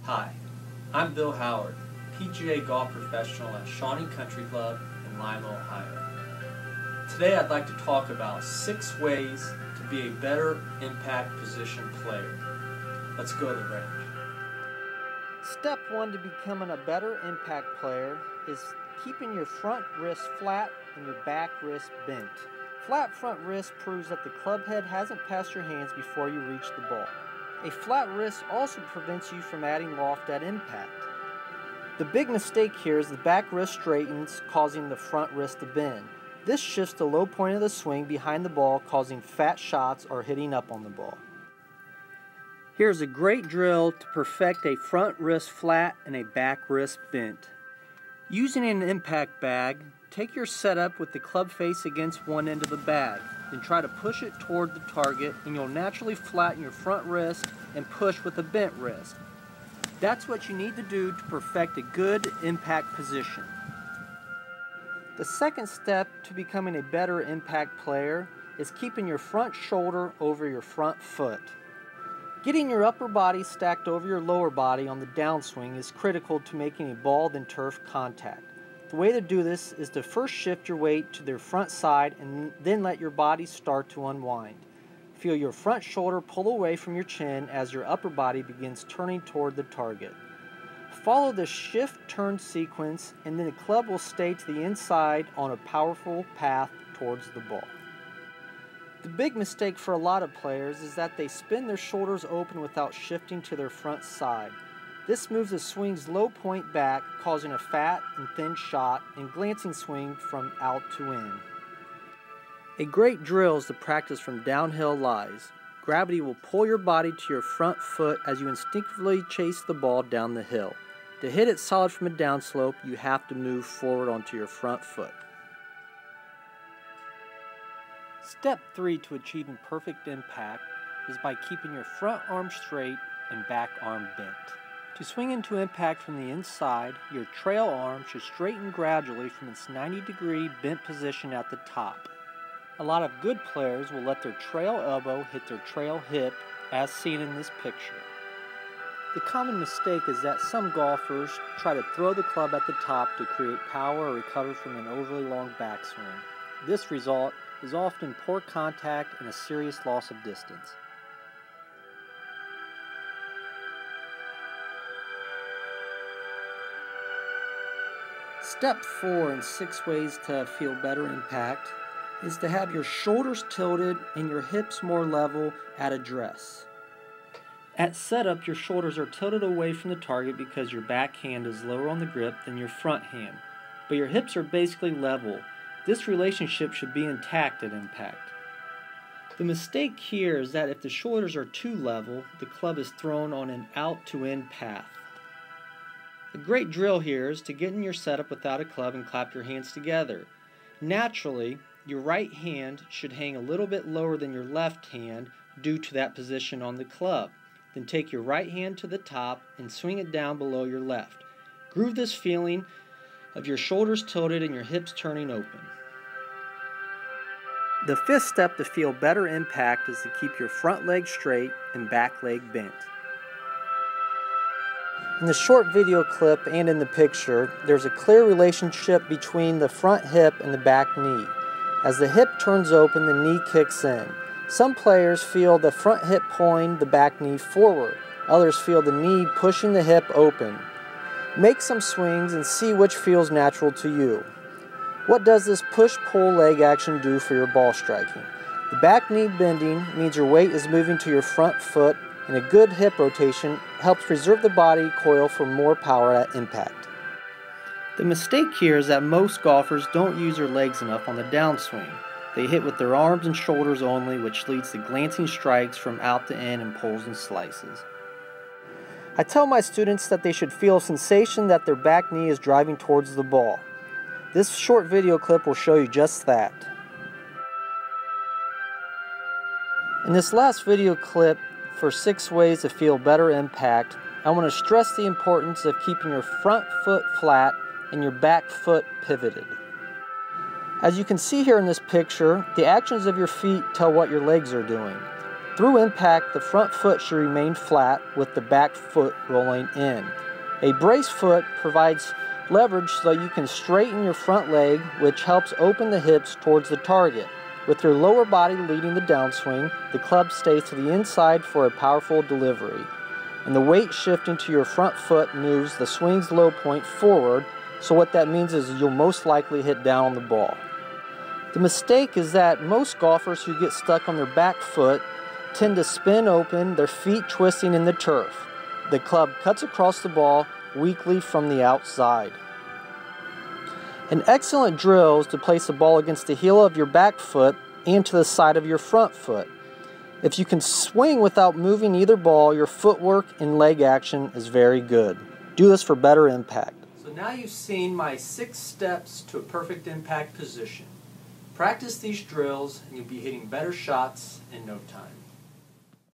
Hi, I'm Bill Howard, PGA golf professional at Shawnee Country Club in Lima, Ohio. Today I'd like to talk about 6 ways to be a better impact position player. Let's go to the range. Step 1 to becoming a better impact player is keeping your front wrist flat and your back wrist bent. Flat front wrist proves that the club head hasn't passed your hands before you reach the ball. A flat wrist also prevents you from adding loft at impact. The big mistake here is the back wrist straightens, causing the front wrist to bend. This shifts the low point of the swing behind the ball, causing fat shots or hitting up on the ball. Here's a great drill to perfect a front wrist flat and a back wrist bent. Using an impact bag, take your setup with the club face against one end of the bag. Then try to push it toward the target and you'll naturally flatten your front wrist and push with a bent wrist. That's what you need to do to perfect a good impact position. The second step to becoming a better impact player is keeping your front shoulder over your front foot. Getting your upper body stacked over your lower body on the downswing is critical to making a ball then turf contact. The way to do this is to first shift your weight to the front side and then let your body start to unwind. Feel your front shoulder pull away from your chin as your upper body begins turning toward the target. Follow the shift-turn sequence and then the club will stay to the inside on a powerful path towards the ball. The big mistake for a lot of players is that they spin their shoulders open without shifting to their front side. This moves the swing's low point back, causing a fat and thin shot and glancing swing from out to in. A great drill is to practice from downhill lies. Gravity will pull your body to your front foot as you instinctively chase the ball down the hill. To hit it solid from a downslope, you have to move forward onto your front foot. Step 3 to achieving perfect impact is by keeping your front arm straight and back arm bent. To swing into impact from the inside, your trail arm should straighten gradually from its 90-degree bent position at the top. A lot of good players will let their trail elbow hit their trail hip, as seen in this picture. The common mistake is that some golfers try to throw the club at the top to create power or recover from an overly long backswing. This result is often poor contact and a serious loss of distance. Step 4 in 6 ways to feel better impact is to have your shoulders tilted and your hips more level at address. At setup, your shoulders are tilted away from the target because your back hand is lower on the grip than your front hand, but your hips are basically level. This relationship should be intact at impact. The mistake here is that if the shoulders are too level, the club is thrown on an out-to-in path. A great drill here is to get in your setup without a club and clap your hands together. Naturally, your right hand should hang a little bit lower than your left hand due to that position on the club. Then take your right hand to the top and swing it down below your left. Groove this feeling of your shoulders tilted and your hips turning open. The 5th step to feel better impact is to keep your front leg straight and back leg bent. In the short video clip and in the picture, there's a clear relationship between the front hip and the back knee. As the hip turns open, the knee kicks in. Some players feel the front hip pulling the back knee forward. Others feel the knee pushing the hip open. Make some swings and see which feels natural to you. What does this push-pull leg action do for your ball striking? The back knee bending means your weight is moving to your front foot, and a good hip rotation helps preserve the body coil for more power at impact. The mistake here is that most golfers don't use their legs enough on the downswing. They hit with their arms and shoulders only, which leads to glancing strikes from out to in and pulls and slices. I tell my students that they should feel a sensation that their back knee is driving towards the ball. This short video clip will show you just that. In this last video clip for 6 ways to feel better impact, I want to stress the importance of keeping your front foot flat and your back foot pivoted. As you can see here in this picture, the actions of your feet tell what your legs are doing. Through impact, the front foot should remain flat with the back foot rolling in. A brace foot provides leverage so you can straighten your front leg, which helps open the hips towards the target. With your lower body leading the downswing, the club stays to the inside for a powerful delivery. And the weight shifting to your front foot moves the swing's low point forward, so what that means is you'll most likely hit down on the ball. The mistake is that most golfers who get stuck on their back foot tend to spin open, their feet twisting in the turf. The club cuts across the ball weakly from the outside. An excellent drill is to place the ball against the heel of your back foot and to the side of your front foot. If you can swing without moving either ball, your footwork and leg action is very good. Do this for better impact. So now you've seen my 6 steps to a perfect impact position. Practice these drills and you'll be hitting better shots in no time.